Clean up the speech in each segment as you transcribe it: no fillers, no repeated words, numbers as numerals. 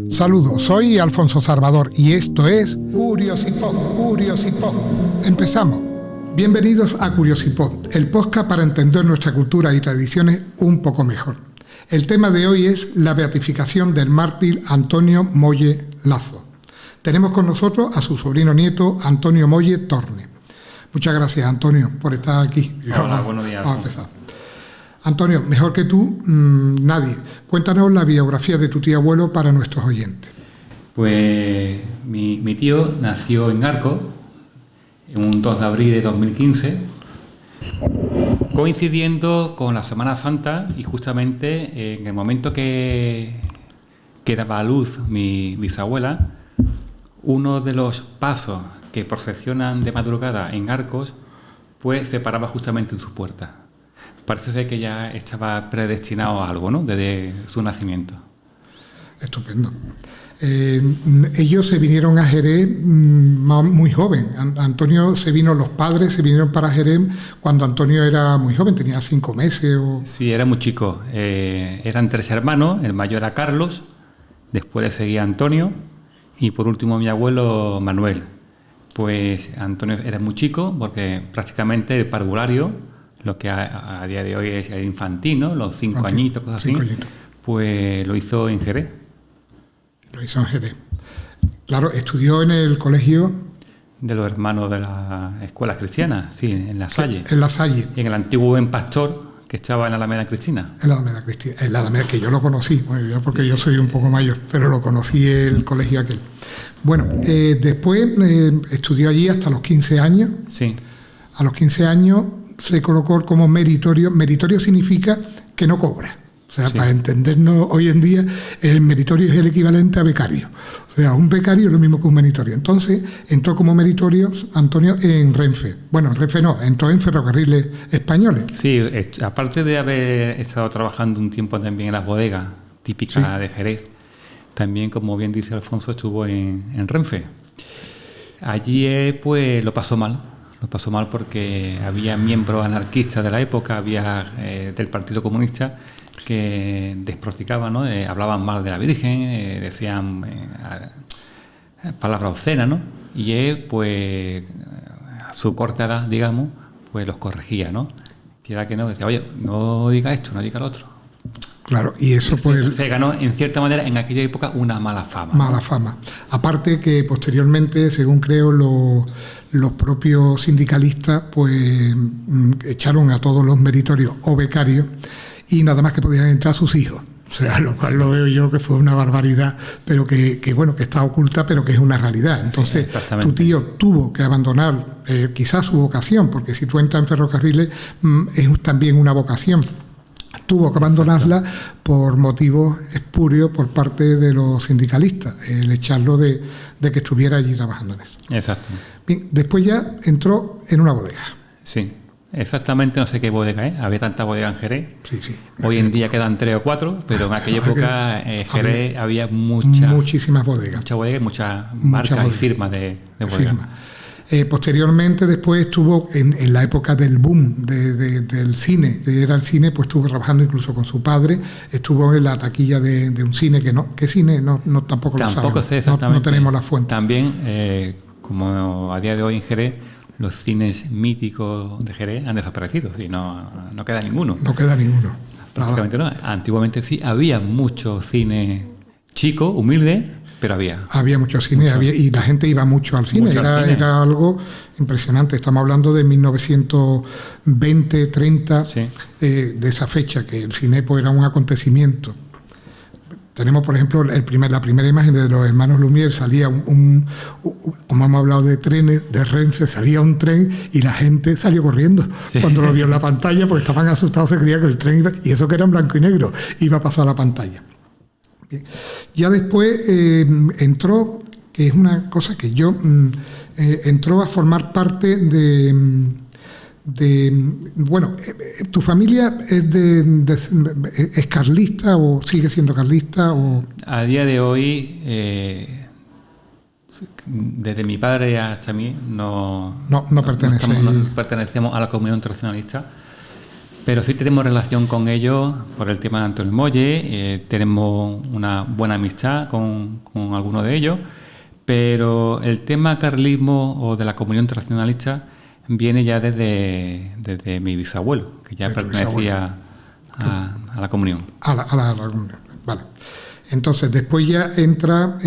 Saludos, soy Alfonso Salvador y esto es Curiosipop. Empezamos. Bienvenidos a Curiosipop, el podcast para entender nuestra cultura y tradiciones un poco mejor. El tema de hoy es la beatificación del mártir Antonio Molle Lazo. Tenemos con nosotros a su sobrino nieto Antonio Molle Torne. Muchas gracias, Antonio, por estar aquí. Hola, buenos días. Vamos a empezar. Antonio, mejor que tú, nadie. Cuéntanos la biografía de tu tío abuelo para nuestros oyentes. Pues mi tío nació en Arcos, un 2 de abril de 2015, coincidiendo con la Semana Santa y justamente en el momento que daba a luz mi bisabuela, uno de los pasos que procesionan de madrugada en Arcos, pues se paraba justamente en su puerta. Parece ser que ya estaba predestinado a algo, ¿no?, desde su nacimiento. Estupendo. Ellos se vinieron a Jerez muy joven. Antonio los padres se vinieron para Jerez cuando Antonio era muy joven, tenía 5 meses. Sí, era muy chico. Eran 3 hermanos, el mayor era Carlos, después le seguía Antonio y por último mi abuelo Manuel. Pues Antonio era muy chico porque prácticamente el parvulario, lo que a día de hoy es el infantil, ¿no?, los 5 añitos, cosas así, pues lo hizo en Jerez. Lo hizo en Jerez. Claro, estudió en el colegio de los hermanos de la escuela cristiana, sí, en La Salle. En La Salle. Y en el antiguo Buen Pastor, que estaba en la Alameda Cristina. En la Alameda Cristina, en la Alameda, que yo lo conocí, bueno, porque yo soy un poco mayor, pero lo conocí el colegio aquel. Bueno, después estudió allí hasta los 15 años. Sí. A los 15 años se colocó como meritorio. Meritorio significa que no cobra. O sea, sí, para entendernos hoy en día, el meritorio es el equivalente a becario. O sea, un becario es lo mismo que un meritorio. Entonces, entró como meritorio Antonio en Renfe. Bueno, en Renfe no, entró en Ferrocarriles Españoles. Sí, aparte de haber estado trabajando un tiempo también en las bodegas típicas, sí, de Jerez, también, como bien dice Alfonso, estuvo en Renfe. Allí, pues, lo pasó mal. Lo pasó mal porque había miembros anarquistas de la época, había del Partido Comunista, que desprosticaban, ¿no? Hablaban mal de la Virgen, decían palabras obscenas, ¿no? Y él, pues, a su corta edad, digamos, pues los corregía, ¿no? Quiera que no, decía, oye, no diga esto, no diga lo otro. Claro, y eso pues se ganó, en cierta manera, en aquella época, una mala fama. Mala fama. Aparte que posteriormente, según creo, los propios sindicalistas pues echaron a todos los meritorios o becarios y nada más que podían entrar sus hijos. O sea, lo cual lo veo yo que fue una barbaridad, pero que bueno, que está oculta, pero que es una realidad. Entonces, sí, tu tío tuvo que abandonar quizás su vocación, porque si tú entras en ferrocarriles es también una vocación. Tuvo que abandonarla por motivos espurios por parte de los sindicalistas, el echarlo de que estuviera allí trabajando en eso. Exacto. Bien, después ya entró en una bodega. Sí, exactamente, no sé qué bodega es, había tanta bodega en Jerez. Sí, sí. Hoy en día quedan 3 o 4, pero en aquella época Jerez había muchísimas bodegas. Muchas bodegas y muchas marcas y firmas de bodegas. Posteriormente, después estuvo en la época del boom del cine, que era el cine, pues estuvo trabajando incluso con su padre, estuvo en la taquilla de un cine que no, ¿qué cine? No tampoco lo sabemos. Sé exactamente. No tenemos la fuente. También, como a día de hoy en Jerez, los cines míticos de Jerez han desaparecido, y no queda ninguno. No queda ninguno. Prácticamente no. Antiguamente sí, había mucho cine chico, humilde, pero había mucho cine, y la gente iba mucho al cine. Era algo impresionante. Estamos hablando de 1920, 30, sí, de esa fecha, que el cine pues era un acontecimiento. Tenemos, por ejemplo, la primera imagen de los hermanos Lumière, salía como hemos hablado de trenes, de Renfe, salía un tren y la gente salió corriendo, sí, cuando lo vio en la pantalla, porque estaban asustados, se creía que el tren iba, y eso que era en blanco y negro, iba a pasar a la pantalla. Bien. Ya después entró, que es una cosa que entró a formar parte bueno, ¿tu familia es carlista o sigue siendo carlista? A día de hoy, desde mi padre hasta mí, no pertenecemos a la comunidad tradicionalista, Pero sí tenemos relación con ellos por el tema de Antonio Molle, tenemos una buena amistad con algunos de ellos, pero el tema carlismo o de la comunión tradicionalista viene ya desde mi bisabuelo, que ya pertenecía a la comunión. A la comunión, vale. Entonces, después ya entró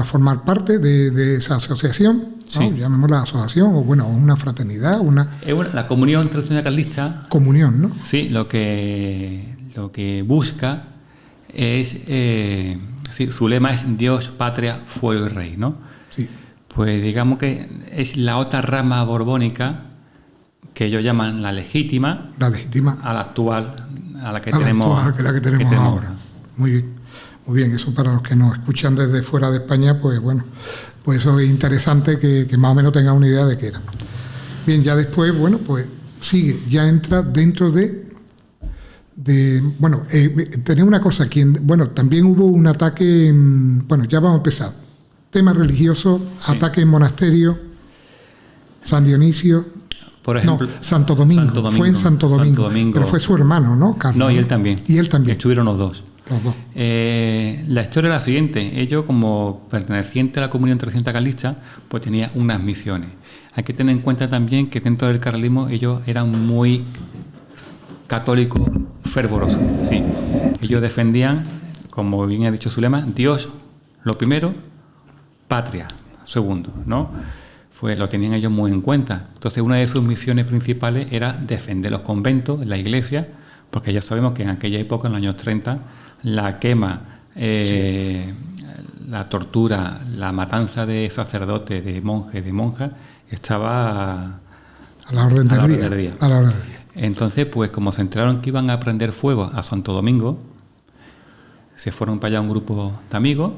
a formar parte de esa asociación, ¿no? Sí. Llamémosla asociación, o bueno, una fraternidad, la comunión tradicional carlista. Comunión, ¿no? Sí, lo que busca es, su lema es Dios, patria, fuego y rey, ¿no? Sí. Pues digamos que es la otra rama borbónica que ellos llaman la legítima. La legítima. A la actual, a la que tenemos ahora. Muy bien. Muy bien, eso para los que nos escuchan desde fuera de España, pues bueno, pues eso es interesante que más o menos tengan una idea de qué era. Bien, ya después, bueno, pues sigue, ya entra dentro tenía una cosa aquí, también hubo un ataque, ya vamos a empezar. Tema religioso, sí. Ataque en monasterio, San Dionisio. Por ejemplo, Santo Domingo. Fue en Santo Domingo. Pero fue su hermano, ¿no, Carlos? No, y él también. Estuvieron los dos. Los dos. La historia es la siguiente. Ellos, como pertenecientes a la comunión tradicional carlista, pues tenían unas misiones. Hay que tener en cuenta también que dentro del carlismo ellos eran muy católicos fervorosos. Sí. Ellos defendían, como bien ha dicho su lema, Dios lo primero, patria segundo, ¿no? Pues lo tenían ellos muy en cuenta. Entonces, una de sus misiones principales era defender los conventos, la iglesia, porque ya sabemos que en aquella época, en los años 30, la quema, la tortura, la matanza de sacerdotes, de monjes, de monjas, estaba a la orden del día. Entonces, pues como se enteraron que iban a prender fuego a Santo Domingo, se fueron para allá un grupo de amigos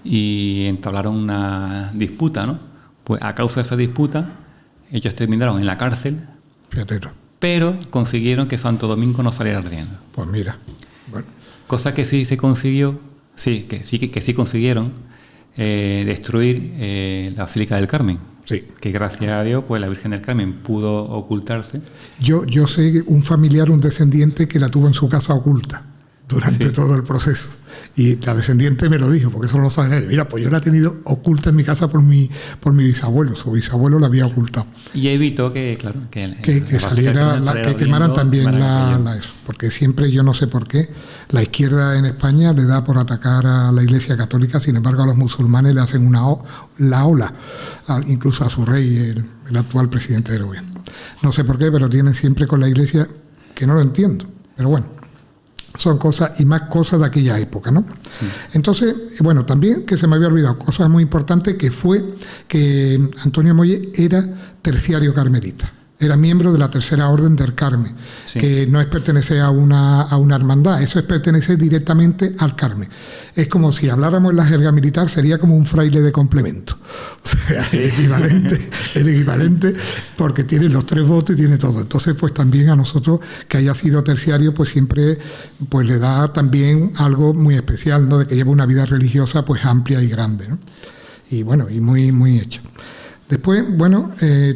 y entablaron una disputa, ¿no? Pues a causa de esa disputa, ellos terminaron en la cárcel, pero consiguieron que Santo Domingo no saliera ardiendo. Pues mira, bueno. Cosa que sí se consiguió, que sí consiguieron destruir la Basílica del Carmen. Sí. Que gracias a Dios, pues la Virgen del Carmen pudo ocultarse. Yo sé un familiar, un descendiente, que la tuvo en su casa oculta durante todo el proceso. Y la descendiente me lo dijo, porque eso no lo sabe nadie. Mira, pues yo la he tenido oculta en mi casa por mi bisabuelo. Su bisabuelo la había ocultado. Y evitó que saliera, que quemaran también eso. Porque siempre, yo no sé por qué, la izquierda en España le da por atacar a la Iglesia Católica, sin embargo a los musulmanes le hacen la ola, incluso a su rey, el actual presidente del gobierno. No sé por qué, pero tienen siempre con la Iglesia, que no lo entiendo, pero bueno. Son cosas y más cosas de aquella época, ¿no? Sí. Entonces, también que se me había olvidado, cosa muy importante, que fue que Antonio Molle era terciario carmelita. Era miembro de la Tercera Orden del Carmen, que no es pertenecer a una hermandad, eso es pertenecer directamente al Carmen. Es como si habláramos en la jerga militar, sería como un fraile de complemento. O sea, el equivalente, porque tiene los 3 votos y tiene todo. Entonces, pues también a nosotros, que haya sido terciario, pues siempre pues le da también algo muy especial, ¿no? De que lleva una vida religiosa pues amplia y grande, ¿no? Y bueno, y muy, muy hecha. Después,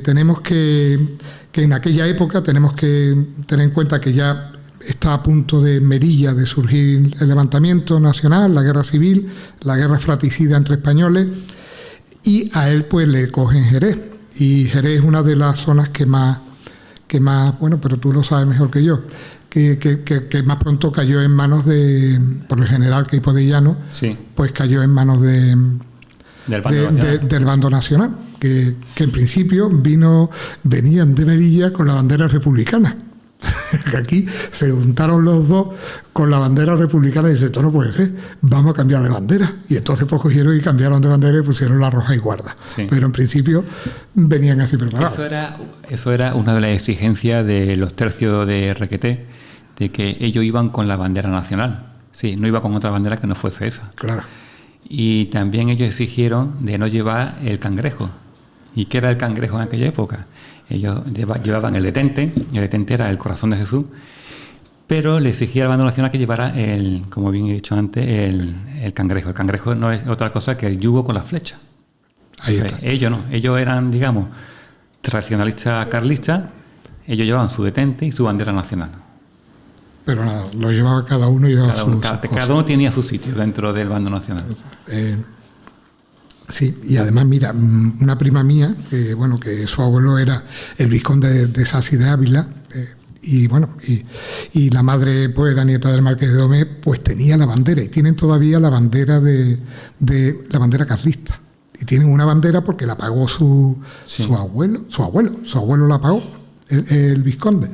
tenemos que en aquella época tenemos que tener en cuenta que ya está a punto de Merilla de surgir el levantamiento nacional, la guerra civil, la guerra fratricida entre españoles, y a él pues le cogen Jerez. Y Jerez es una de las zonas que más, pero tú lo sabes mejor que yo, que más pronto cayó en manos por el general Queipo de Llano, pues cayó en manos del bando nacional, que en principio venían de Merilla con la bandera republicana. Aquí se juntaron los dos con la bandera republicana y dice, esto no puede ser, vamos a cambiar de bandera. Y entonces pues cogieron y cambiaron de bandera y pusieron la roja y guarda. Sí. Pero en principio venían así preparados. Eso era una de las exigencias de los tercios de Requeté, de que ellos iban con la bandera nacional. Sí, no iba con otra bandera que no fuese esa. Claro. Y también ellos exigieron de no llevar el cangrejo. ¿Y qué era el cangrejo en aquella época? Ellos llevaban el detente era el corazón de Jesús, pero le exigía al bando nacional que llevara, como bien he dicho antes, el cangrejo. El cangrejo no es otra cosa que el yugo con la flecha. Ahí está. Ellos no, ellos eran, digamos, tradicionalistas carlistas, ellos llevaban su detente y su bandera nacional. Pero nada, lo llevaba cada uno. Cada uno tenía su sitio dentro del bando nacional. Sí, y además, mira, una prima mía, que su abuelo era el vizconde de Sassi de Ávila, y la madre pues era nieta del marqués de Domé, pues tenía la bandera, y tienen todavía la bandera de la bandera carlista. Y tienen una bandera porque la pagó su abuelo la pagó, el vizconde.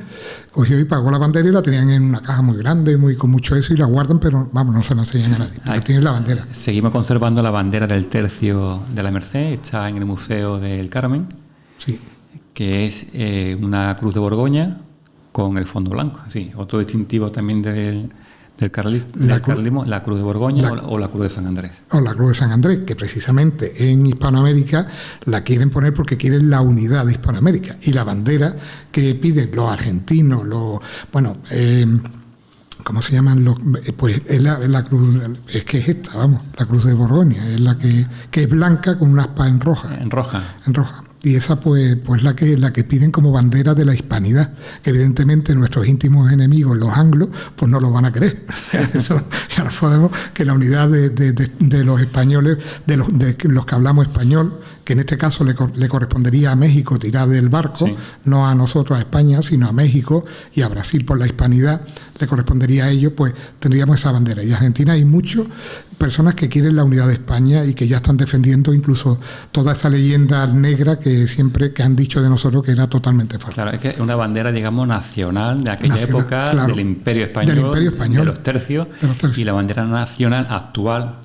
Cogió y pagó la bandera y la tenían en una caja muy grande, con mucho eso, y la guardan, pero vamos, no se la enseñan a nadie. Pero tienen la bandera. Seguimos conservando la bandera del tercio de la Merced, está en el Museo del Carmen, sí, que es una cruz de Borgoña con el fondo blanco. Sí, otro distintivo también del carlismo, la cruz de Borgoña o la cruz de San Andrés. O la cruz de San Andrés, que precisamente en Hispanoamérica la quieren poner porque quieren la unidad de Hispanoamérica. Y la bandera que piden los argentinos, ¿cómo se llaman? Pues es la cruz, es que es esta, vamos, la cruz de Borgoña, es la que es blanca con una aspa en roja. En roja. Y esa pues la que piden como bandera de la hispanidad, que evidentemente nuestros íntimos enemigos, los anglos, pues no lo van a querer. Eso ya no podemos, que la unidad de los españoles, de los que hablamos español, que en este caso le correspondería a México tirar del barco, sí, no a nosotros, a España, sino a México y a Brasil por la hispanidad, le correspondería a ellos, pues tendríamos esa bandera. Y en Argentina hay muchas personas que quieren la unidad de España y que ya están defendiendo incluso toda esa leyenda negra que han dicho de nosotros que era totalmente falsa. Claro, es que es una bandera, digamos, nacional de aquella época, claro, del Imperio Español, de los tercios, y la bandera nacional actual,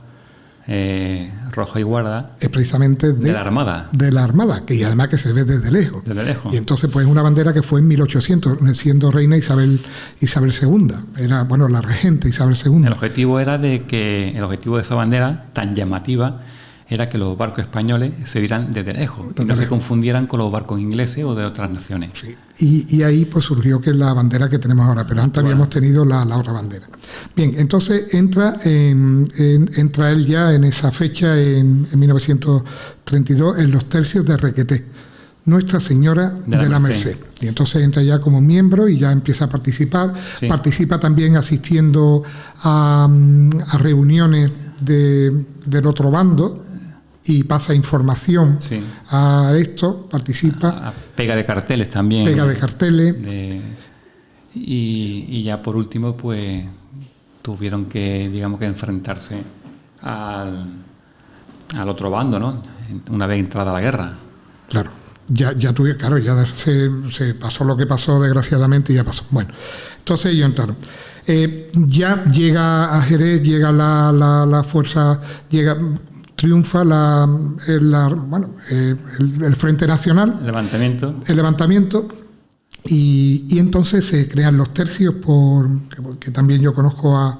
roja y guarda, es precisamente de la Armada. De la Armada, que y además que se ve desde lejos. Y entonces, pues es una bandera que fue en 1800, siendo reina Isabel II. Era, la regente Isabel II. El objetivo de esa bandera tan llamativa era que los barcos españoles se vieran desde lejos, y no se confundieran con los barcos ingleses o de otras naciones. Sí. Y ahí pues surgió que es la bandera que tenemos ahora, pero antes habíamos tenido la otra bandera. Bien, entonces entra él ya en esa fecha, en 1932, en los tercios de Requeté, Nuestra Señora de la Merced. Y entonces entra ya como miembro y ya empieza a participar. Sí. Participa también asistiendo a reuniones del otro bando, y pasa información, sí, a esto, participa. Pega de carteles también. Pega de carteles. Y ya por último, pues tuvieron que enfrentarse al otro bando, ¿no? Una vez entrada la guerra. Claro, ya se pasó lo que pasó, desgraciadamente, y ya pasó. Bueno, entonces ellos entraron. Ya llega a Jerez, llega la fuerza, triunfa el Frente Nacional. El levantamiento. Y entonces se crean los tercios que también yo conozco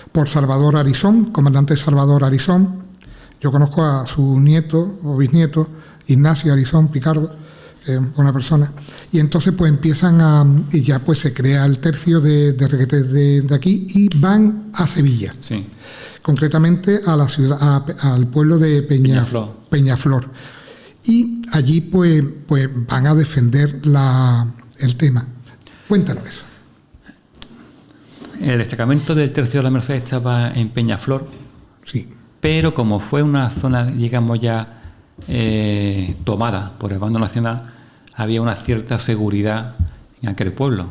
por Salvador Arizón, comandante Salvador Arizón. Yo conozco a su nieto o bisnieto, Ignacio Arizón Picardo, que es una persona. Y entonces pues y ya pues se crea el tercio de Requeté de aquí, y van a Sevilla. Sí. Concretamente a la ciudad, al pueblo de Peñaflor. Y allí pues van a defender el tema. Cuéntanos eso. El destacamento del tercio de la Merced estaba en Peñaflor. Sí. Pero como fue una zona, digamos, ya tomada por el bando nacional, había una cierta seguridad en aquel pueblo.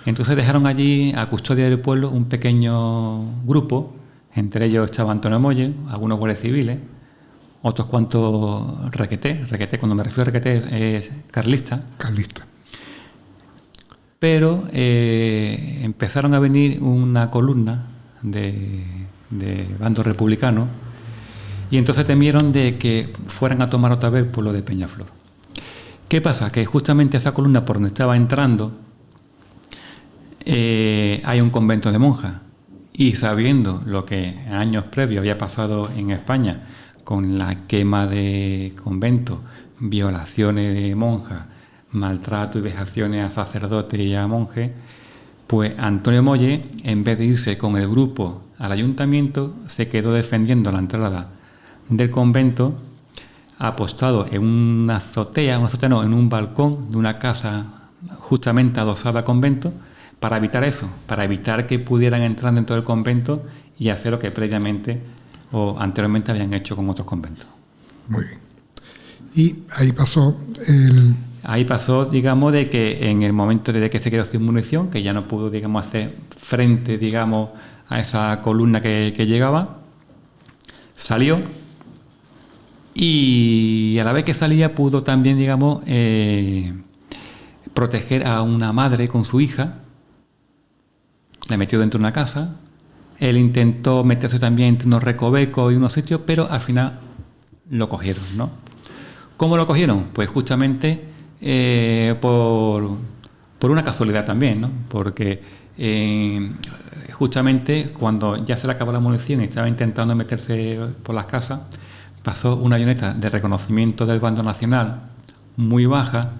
Entonces dejaron allí a custodia del pueblo un pequeño grupo. Entre ellos estaba Antonio Molle, algunos guardias civiles, otros cuantos Requeté. Cuando me refiero a Requeté es carlista. Pero empezaron a venir una columna de bando republicano, y entonces temieron de que fueran a tomar otra vez el pueblo de Peñaflor. ¿Qué pasa? Que justamente esa columna por donde estaba entrando hay un convento de monjas. Y sabiendo lo que años previos había pasado en España con la quema de conventos, violaciones de monjas, maltrato y vejaciones a sacerdotes y a monjes, pues Antonio Molle, en vez de irse con el grupo al ayuntamiento, se quedó defendiendo la entrada del convento, apostado en una azotea, en un balcón de una casa justamente adosada al convento, para evitar eso, para evitar que pudieran entrar dentro del convento y hacer lo que previamente o anteriormente habían hecho con otros conventos. Muy bien. Y ahí pasó Ahí pasó, digamos, de que en el momento de que se quedó sin munición, que ya no pudo, digamos, hacer frente, digamos, a esa columna que llegaba, salió y a la vez que salía pudo también, digamos, proteger a una madre con su hija. La metió dentro de una casa. Él intentó meterse también entre unos recovecos y unos sitios, pero al final lo cogieron, ¿no? ¿Cómo lo cogieron? Pues justamente por una casualidad también, ¿no? Porque justamente cuando ya se le acabó la munición y estaba intentando meterse por las casas, pasó una avioneta de reconocimiento del bando nacional muy baja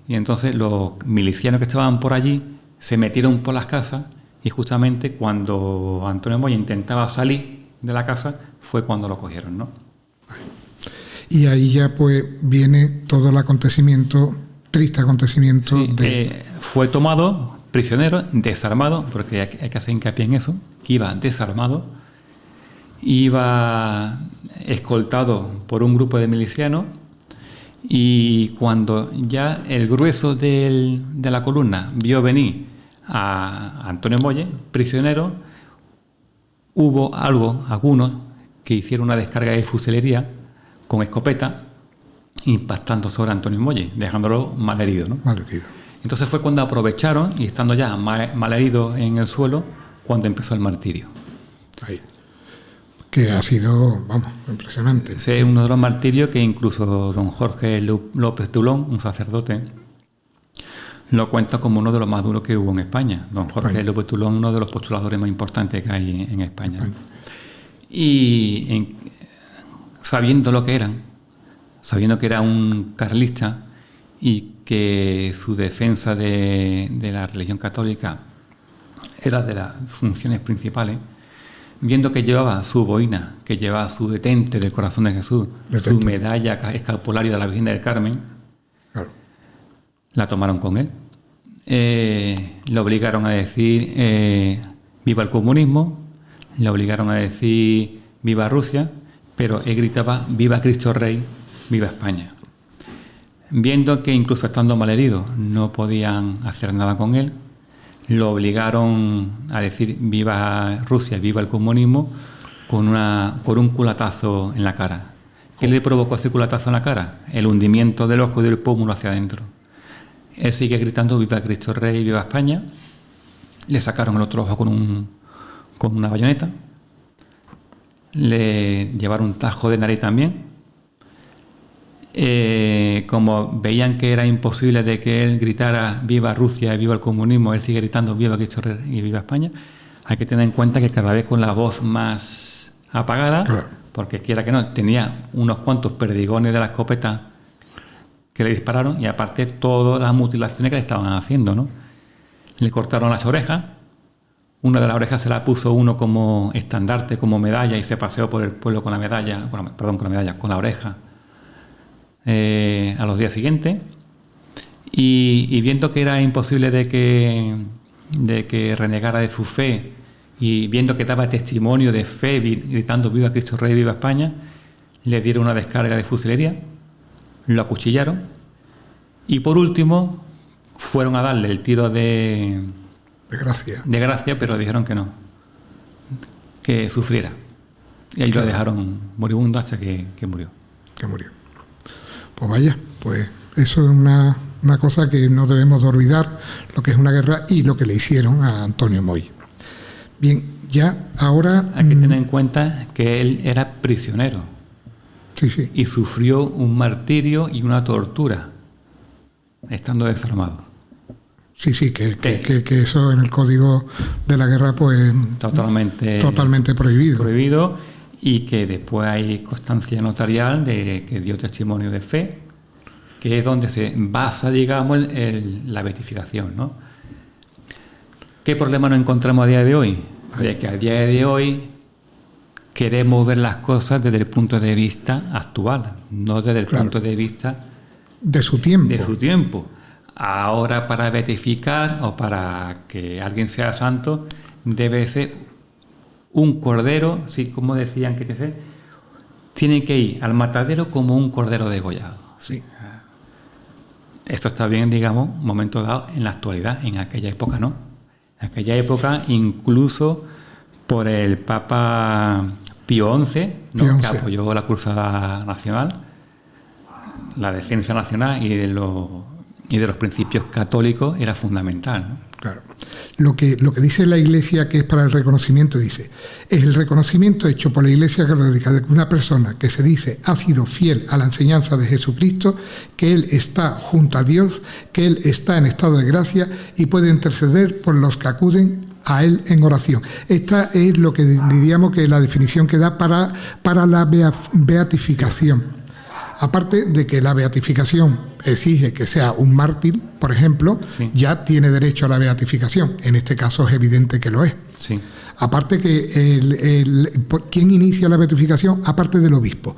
y entonces los milicianos que estaban por allí se metieron por las casas y justamente cuando Antonio Moya intentaba salir de la casa fue cuando lo cogieron, ¿no? Y ahí ya pues viene todo el acontecimiento, triste acontecimiento. Sí, fue tomado prisionero, desarmado, porque hay que hacer hincapié en eso, que iba desarmado, iba escoltado por un grupo de milicianos y cuando ya el grueso de la columna vio venir a Antonio Moya, prisionero, hubo algunos que hicieron una descarga de fusilería con escopeta impactando sobre Antonio Moya, dejándolo malherido, ¿no? Malherido. Entonces fue cuando aprovecharon y estando ya malherido en el suelo, cuando empezó el martirio. Ahí. Que ha sido, vamos, impresionante. Ese es uno de los martirios que incluso don Jorge López Tulón, un sacerdote, lo cuenta como uno de los más duros que hubo en España. Don Jorge López Tulón, uno de los postuladores más importantes que hay en España. Y sabiendo lo que eran, sabiendo que era un carlista y que su defensa de la religión católica era de las funciones principales, viendo que llevaba su boina, que llevaba su detente del corazón de Jesús, su medalla escapularia de la Virgen del Carmen, claro, la tomaron con él. Le obligaron a decir viva el comunismo, le obligaron a decir viva Rusia, pero él gritaba viva Cristo Rey, viva España. Viendo que incluso estando malherido no podían hacer nada con él, lo obligaron a decir viva Rusia, viva el comunismo, con un culatazo en la cara. ¿Qué le provocó ese culatazo en la cara? El hundimiento del ojo y del pómulo hacia adentro. Él sigue gritando viva Cristo Rey, viva España. Le sacaron el otro ojo con una bayoneta. Le llevaron un tajo de nariz también. Como veían que era imposible de que él gritara viva Rusia, viva el comunismo, él sigue gritando viva Cristo Rey y viva España. Hay que tener en cuenta que cada vez con la voz más apagada, claro, porque quiera que no, tenía unos cuantos perdigones de la escopeta que le dispararon y aparte todas las mutilaciones que le estaban haciendo, ¿no? Le cortaron las orejas. Una de las orejas se la puso uno como estandarte, como medalla, y se paseó por el pueblo con la medalla, con la oreja, a los días siguientes. Y viendo que era imposible de que renegara de su fe, y viendo que daba testimonio de fe, gritando viva Cristo Rey, viva España, le dieron una descarga de fusilería, lo acuchillaron, y por último fueron a darle el tiro de gracia, pero dijeron que no, que sufriera. Y ahí claro, lo dejaron moribundo hasta que murió. Pues vaya, pues eso es una cosa que no debemos de olvidar, lo que es una guerra y lo que le hicieron a Antonio Moya. Bien, ya ahora... Hay que tener en cuenta que él era prisionero. Sí. Y sufrió un martirio y una tortura, estando desarmado. Sí, que eso en el Código de la Guerra pues totalmente prohibido, y que después hay constancia notarial de que dio testimonio de fe, que es donde se basa, digamos, la beatificación, ¿no? ¿Qué problema nos encontramos a día de hoy? De que a día de hoy queremos ver las cosas desde el punto de vista actual, no desde el punto de vista de su tiempo. ahora para beatificar o para que alguien sea santo debe ser un cordero, sí, como decían que tiene que ir al matadero como un cordero degollado. Sí. Esto está bien, digamos, momento dado en la actualidad, en aquella época no. En aquella época, incluso por el Papa Pío XI, ¿no? Que apoyó la Cruzada Nacional, la defensa nacional y de los principios católicos era fundamental, ¿no? Claro. Lo que dice la Iglesia que es para el reconocimiento, dice, es el reconocimiento hecho por la Iglesia Católica de que una persona que se dice ha sido fiel a la enseñanza de Jesucristo, que él está junto a Dios, que él está en estado de gracia y puede interceder por los que acuden a él en oración. Esta es lo que diríamos que es la definición que da para la beatificación. Aparte de que la beatificación exige que sea un mártir, por ejemplo, sí, ya tiene derecho a la beatificación. En este caso es evidente que lo es. Sí. Aparte que ¿quién inicia la beatificación? Aparte del obispo.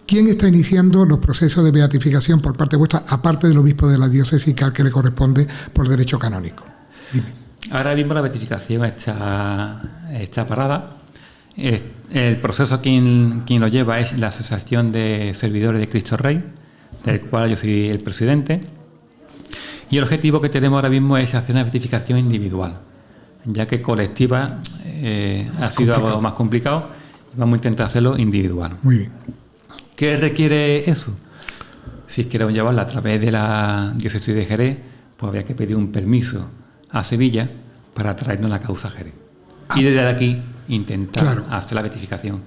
¿Quién está iniciando los procesos de beatificación por parte vuestra, aparte del obispo de la diócesis que al que le corresponde por derecho canónico? Dime. Ahora mismo la beatificación está parada. El proceso quien lo lleva es la Asociación de Servidores de Cristo Rey, del cual yo soy el presidente, y el objetivo que tenemos ahora mismo es hacer una beatificación individual, ya que colectiva ha sido algo más complicado, vamos a intentar hacerlo individual. Muy bien. ¿Qué requiere eso? Si queremos llevarla a través de la diócesis de Jerez, pues habría que pedir un permiso a Sevilla para traernos la causa a Jerez. Y desde aquí intentar hacer la beatificación.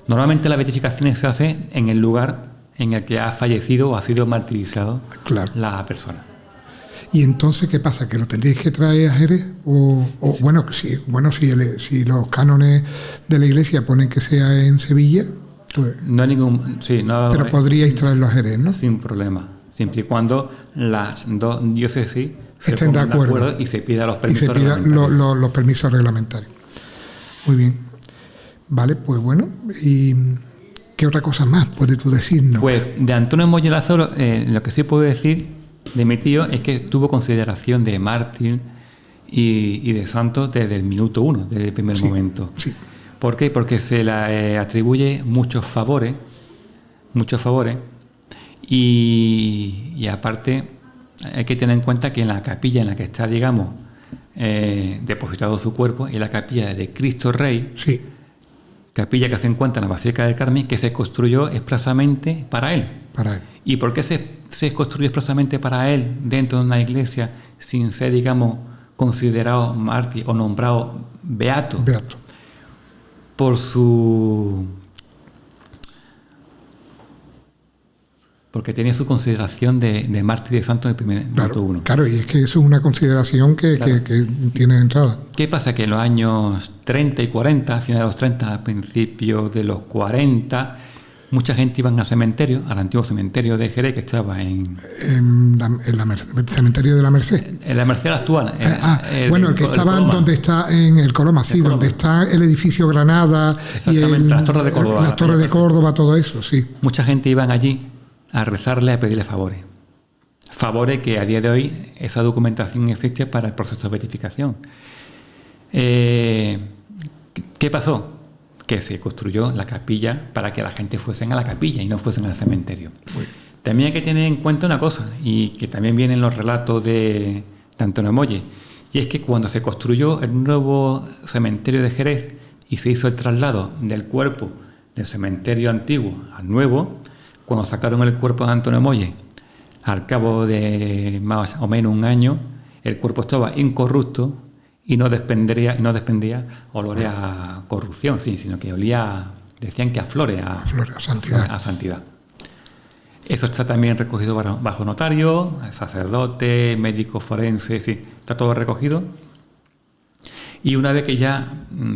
Normalmente la beatificación se hace en el lugar en el que ha fallecido o ha sido martirizado la persona. ¿Y entonces qué pasa? ¿Que lo tendréis que traer a Jerez? Si los cánones de la Iglesia ponen que sea en Sevilla, pues... No hay ningún... Sí, no, pero podríais traerlo a Jerez, ¿no? Sin problema. Siempre y cuando las dos diócesis estén de acuerdo y se pida los permisos reglamentarios. Los permisos reglamentarios. Muy bien. Vale, pues bueno. ¿Y qué otra cosa más puedes tú decirnos? Pues de Antonio Mollelazo lo que sí puedo decir de mi tío es que tuvo consideración de mártir y de santo desde el minuto uno, desde el primer momento. Sí. ¿Por qué? Porque se le atribuye muchos favores y aparte hay que tener en cuenta que en la capilla en la que está, digamos, depositado su cuerpo, es la capilla de Cristo Rey, sí, capilla que se encuentra en la Basílica del Carmen, que se construyó expresamente para él. ¿Y por qué se construyó expresamente para él dentro de una iglesia sin ser, digamos, considerado mártir o nombrado beato? Porque tenía su consideración de mártir y de santo en el primer minuto uno. Claro, y es que eso es una consideración que tiene de entrada. ¿Qué pasa? Que en los años 30 y 40, a finales de los 30, a principios de los 40, mucha gente iba al cementerio, al antiguo cementerio de Jerez, que estaba en el cementerio de la Merced. En la Merced actual. El que estaba donde está en el Coloma, sí, donde está el edificio Granada y las Torres de Córdoba. Las Torres de Córdoba, todo eso, sí. Mucha gente iban allí a rezarle, a pedirle favores. Favores que a día de hoy esa documentación existe para el proceso de beatificación. ¿Qué pasó? Que se construyó la capilla para que la gente fuesen a la capilla y no fuesen al cementerio. También hay que tener en cuenta una cosa, y que también viene en los relatos de Antonio Molle, y es que cuando se construyó el nuevo cementerio de Jerez y se hizo el traslado del cuerpo del cementerio antiguo al nuevo, cuando sacaron el cuerpo de Antonio Molle, al cabo de más o menos un año, el cuerpo estaba incorrupto y no desprendía olores a corrupción, sí, sino que olía, decían que a flores, a santidad. Eso está también recogido bajo notario, sacerdote, médico forense, sí, está todo recogido. Y una vez que ya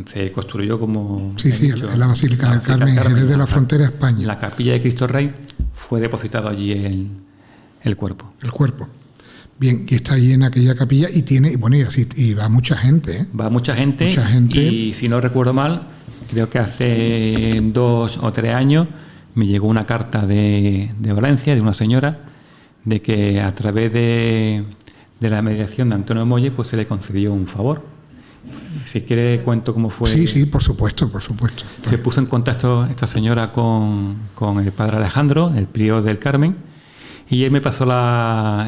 se construyó como... en la Basílica del Carmen, desde la frontera a España. La capilla de Cristo Rey, fue depositado allí el cuerpo. El cuerpo. Bien, y está allí en aquella capilla y va mucha gente, ¿eh? Va mucha gente. Y si no recuerdo mal, creo que hace 2 o 3 años me llegó una carta de Valencia, de una señora, de que a través de de la mediación de Antonio Molle, pues se le concedió un favor. Si quiere cuento cómo fue. Sí, por supuesto. Se puso en contacto esta señora con el padre Alejandro, el prior del Carmen, y él me pasó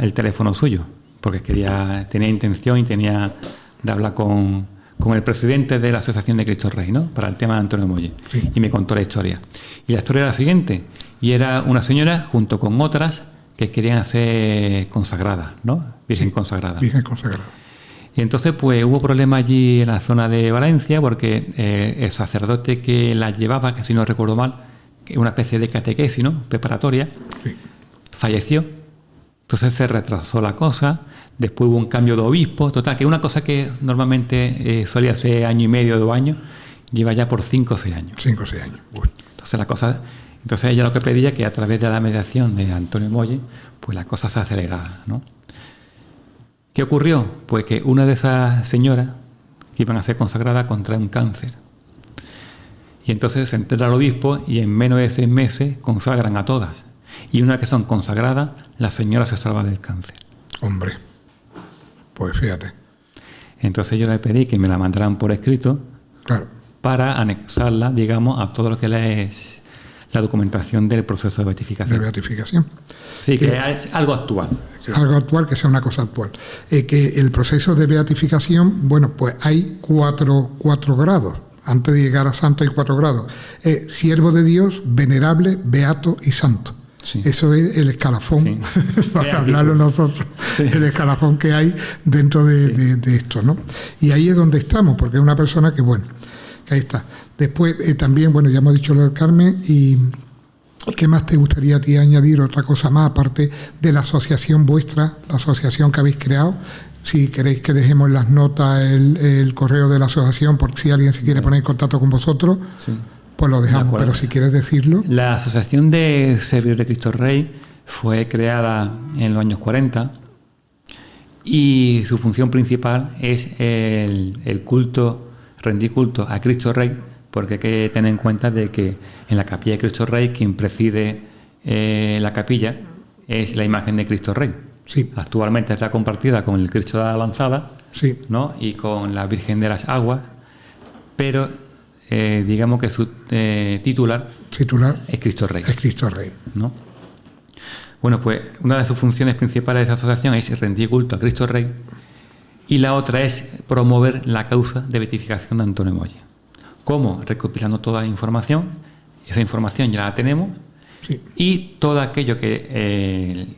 el teléfono suyo, porque tenía intención y tenía de hablar con el presidente de la Asociación de Cristo Rey, ¿no? Para el tema de Antonio Molle. Sí. Y me contó la historia. Y la historia era la siguiente, y era una señora junto con otras que querían ser consagradas, ¿no? Virgen consagrada. Virgen consagrada. Y entonces pues hubo problemas allí en la zona de Valencia porque el sacerdote que la llevaba, que si no recuerdo mal, que una especie de catequesis, ¿no? Preparatoria, Sí. falleció. Entonces se retrasó la cosa, después hubo un cambio de obispo, total, que una cosa que normalmente solía ser año y medio, 2 años, lleva ya por 5 o 6 años. 5 o 6 años. Bueno. Entonces ella lo que pedía que a través de la mediación de Antonio Molle, pues la cosa se acelerara, ¿no? ¿Qué ocurrió? Pues que una de esas señoras que iban a ser consagradas contrae un cáncer. Y entonces se entera el obispo y en menos de 6 meses consagran a todas. Y una que son consagradas, la señora se salva del cáncer. Hombre, pues fíjate. Entonces yo le pedí que me la mandaran por escrito, Claro. para anexarla, digamos, a todo lo que es la documentación del proceso de beatificación. De beatificación. Sí, que es algo actual. Algo actual, que sea una cosa actual. Que el proceso de beatificación, bueno, pues hay 4 grados. Antes de llegar a santo hay 4 grados. Siervo de Dios, venerable, beato y santo. Sí. Eso es el escalafón, Sí. para hablarlo nosotros, sí. El escalafón que hay dentro de esto, ¿no? Y ahí es donde estamos, porque es una persona que, bueno, que ahí está. Después también, bueno, ya hemos dicho lo del Carmen, y ¿qué más te gustaría a ti añadir? Otra cosa más, aparte de la asociación vuestra, la asociación que habéis creado. Si queréis que dejemos en las notas el correo de la asociación, por si alguien se quiere poner en contacto con vosotros, sí, pues lo dejamos. Pero si quieres decirlo. La Asociación de Servidores de Cristo Rey fue creada en los años 40 y su función principal es el culto, rendir culto a Cristo Rey, porque hay que tener en cuenta de que en la capilla de Cristo Rey quien preside la capilla es la imagen de Cristo Rey. Sí. Actualmente está compartida con el Cristo de la Lanzada, sí, ¿no? Y con la Virgen de las Aguas, pero digamos que su titular es Cristo Rey. Es Cristo Rey, ¿no? Bueno, pues una de sus funciones principales de esta asociación es rendir culto a Cristo Rey y la otra es promover la causa de beatificación de Antonio Molle. ¿Cómo? Recopilando toda la información, esa información ya la tenemos, sí, y todo aquello que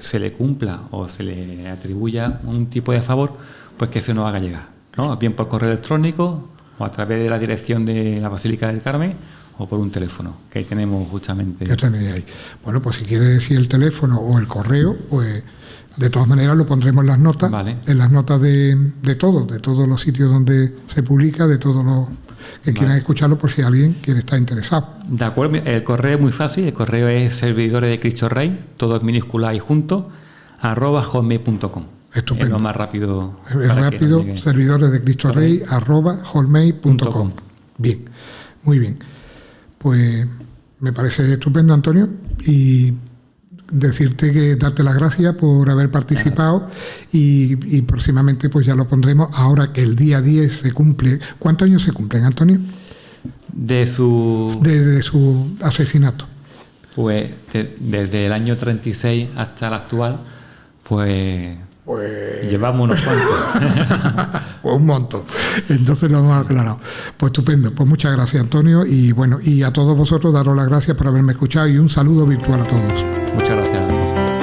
se le cumpla o se le atribuya un tipo de favor, pues que se nos haga llegar, ¿no? Bien por correo electrónico o a través de la dirección de la Basílica del Carmen o por un teléfono, que ahí tenemos justamente. ¿Qué tenéis ahí? Bueno, pues si quieres decir el teléfono o el correo, pues de todas maneras lo pondremos en las notas, vale, en las notas de todos los sitios donde se publica, de todos los que quieran escucharlo, por si alguien quiere estar interesado. De acuerdo, el correo es muy fácil, el correo es servidores de Cristo Rey, todo en minúscula y junto, @hotmail.com. Estupendo. Es lo más rápido. Es rápido, servidores de Cristo Rey, @hotmail.com. Bien, muy bien. Pues me parece estupendo, Antonio, y decirte que darte las gracias por haber participado y próximamente pues ya lo pondremos ahora que el día 10 se cumple. ¿Cuántos años se cumplen, Antonio? De su asesinato. Pues desde el año 36 hasta el actual, pues llevamos unos cuantos. Pues un montón. Entonces lo hemos aclarado. Pues estupendo. Pues muchas gracias, Antonio, y bueno, y a todos vosotros daros las gracias por haberme escuchado y un saludo virtual a todos. Muchas gracias.